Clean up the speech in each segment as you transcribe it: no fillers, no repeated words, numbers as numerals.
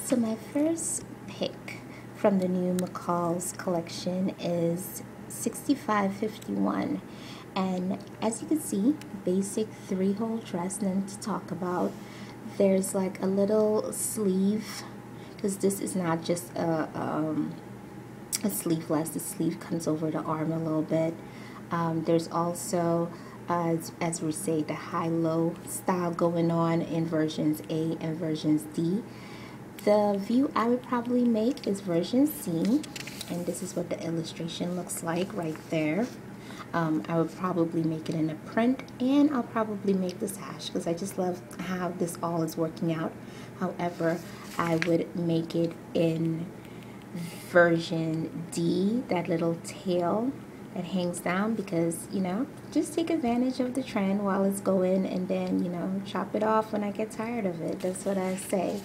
So my first pick from the new Mccall's collection is 6551, and as you can see, basic 3-hole dress. Nothing to talk about. There's like a little sleeve, because this is not just a sleeveless. The sleeve comes over the arm a little bit. There's also as we say, the high-low style going on in versions A and versions D. The view I would probably make is version C, and this is what the illustration looks like right there. I would probably make it in a print, and I'll probably make the sash because I just love how this all is working out. However, I would make it in version D, that little tail that hangs down, because, you know, just take advantage of the trend while it's going, and then, you know, chop it off when I get tired of it. That's what I say.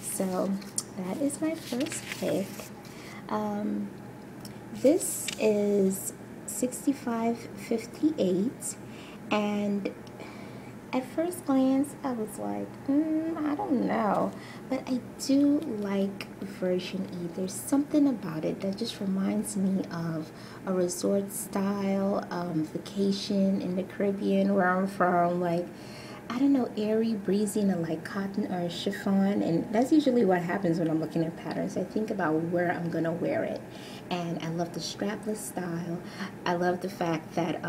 So that is my first pick. This is 6558, and at first glance I was like, I don't know, but I do like version E. There's something about it that just reminds me of a resort style vacation in the Caribbean where I'm from. Like, I don't know, airy, breezy, and a light cotton or chiffon, and that's usually what happens when I'm looking at patterns. I think about where I'm gonna wear it, and I love the strapless style. I love the fact that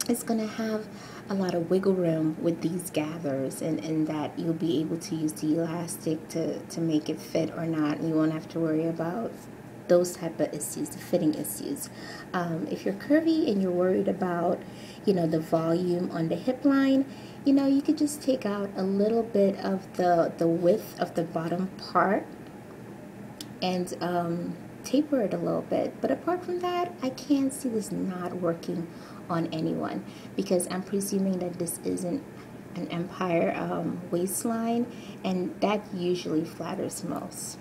it's gonna have a lot of wiggle room with these gathers, and that you'll be able to use the elastic to make it fit or not. You won't have to worry about those type of issues, the fitting issues. If you're curvy and you're worried about, you know, the volume on the hip line, you know, you could just take out a little bit of the width of the bottom part and taper it a little bit. But apart from that, I can't see this not working on anyone, because I'm presuming that this isn't an empire waistline, and that usually flatters most.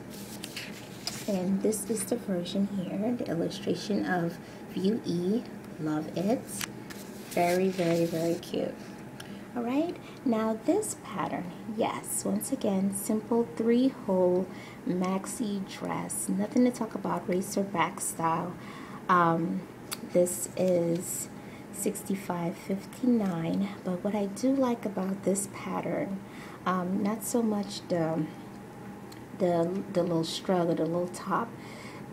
And this is the version here, the illustration of view E. Love it. Very, very, very cute. All right, now this pattern, yes, once again, simple 3-hole maxi dress. Nothing to talk about, racer back style. This is 6559, but what I do like about this pattern, not so much the little strug or the little top,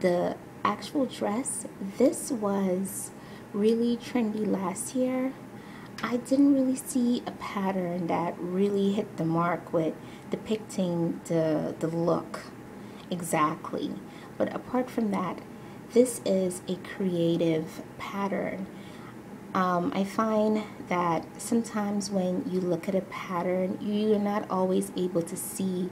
the actual dress. This was really trendy last year. I didn't really see a pattern that really hit the mark with depicting the look exactly. But apart from that, this is a creative pattern. I find that sometimes when you look at a pattern, you're not always able to see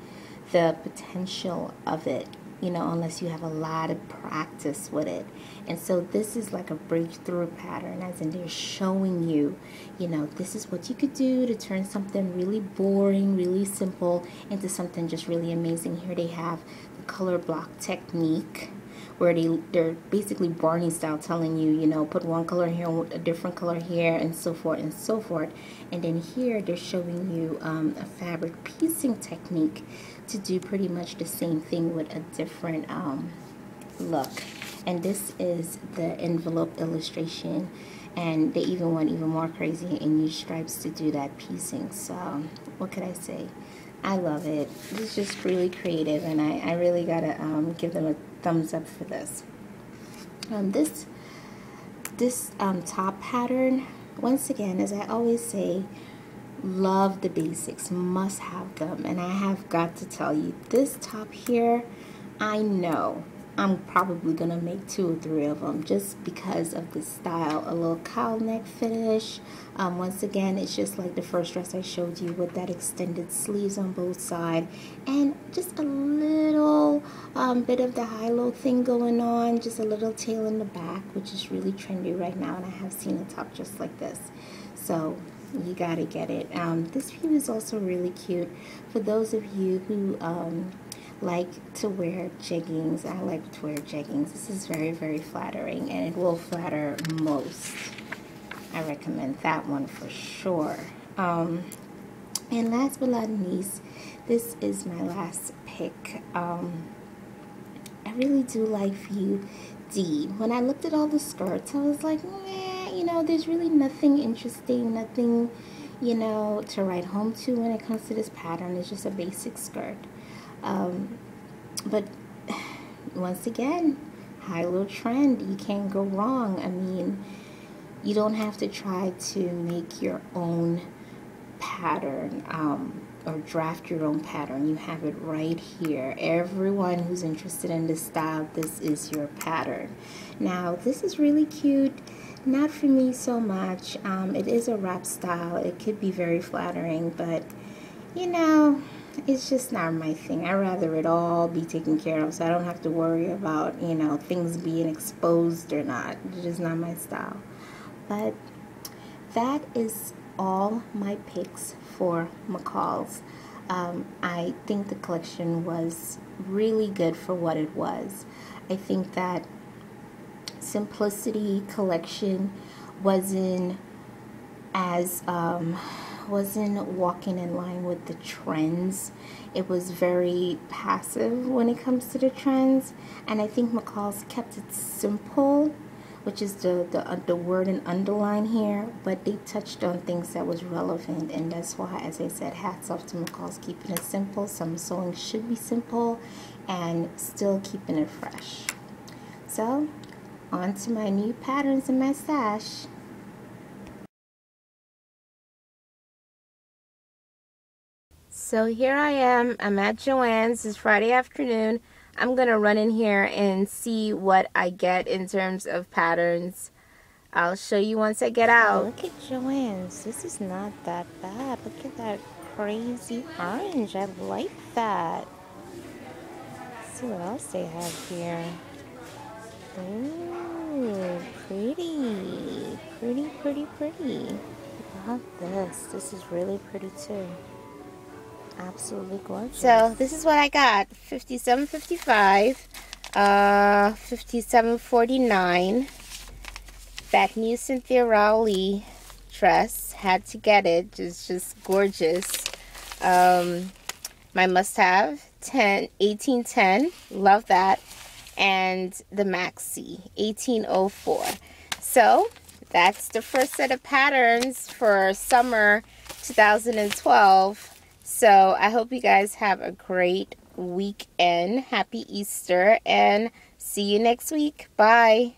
the potential of it, you know, unless you have a lot of practice with it. And so this is like a breakthrough pattern, as in they're showing you, you know, this is what you could do to turn something really boring, really simple, into something just really amazing. Here they have the color block technique, where they're basically Barney style, telling you, you know, put one color here, a different color here, and so forth and so forth. And then here they're showing you a fabric piecing technique to do pretty much the same thing with a different look. And this is the envelope illustration, and they even went even more crazy and used stripes to do that piecing. So what could I say? I love it. It's just really creative, and I really gotta give them a thumbs up for this. This top pattern, once again, as I always say, love the basics, must have them. And I have got to tell you, this top here, I know I'm probably gonna make 2 or 3 of them, just because of the style. A little cowl neck finish. Once again, it's just like the first dress I showed you, with that extended sleeves on both sides, and just a little bit of the high-low thing going on, just a little tail in the back, which is really trendy right now, and I have seen a top just like this. So you gotta get it. This view is also really cute for those of you who like to wear jeggings. I like to wear jeggings. This is very, very flattering, and it will flatter most. I recommend that one for sure. And last but not least, this is my last pick. pick. I really do like View D. When I looked at all the skirts, I was like, meh, you know, there's really nothing interesting, nothing, you know, to write home to when it comes to this pattern. It's just a basic skirt. But once again, high-low trend, you can't go wrong. I mean, you don't have to try to make your own pattern or draft your own pattern. You have it right here. Everyone who's interested in this style, this is your pattern. Now, this is really cute. Not for me so much. It is a wrap style. It could be very flattering, but you know, it's just not my thing. I'd rather it all be taken care of so I don't have to worry about, you know, things being exposed or not. It's just not my style. But that is all my picks for Mccall's. I think the collection was really good for what it was. I think that Simplicity collection wasn't walking in line with the trends. It was very passive when it comes to the trends, and I think Mccall's kept it simple, which is the word and underline here, but they touched on things that was relevant, and that's why, as I said, hats off to Mccall's keeping it simple. Some sewing should be simple and still keeping it fresh. So, on to my new patterns in my stash. So here I am. I'm at Joann's. It's Friday afternoon. I'm going to run in here and see what I get in terms of patterns. I'll show you once I get out. Look at Joann's. This is not that bad. Look at that crazy orange. I like that. Let's see what else they have here. Ooh, pretty. Pretty, pretty, pretty. Love this. This is really pretty too. Absolutely gorgeous. So this is what I got. $57.55, $57.49. That new Cynthia Rowley dress, had to get it. It's just gorgeous. My must-have, 1810. Love that. And the maxi, 1804. So that's the first set of patterns for summer 2012. So I hope you guys have a great weekend. Happy Easter, and see you next week. Bye.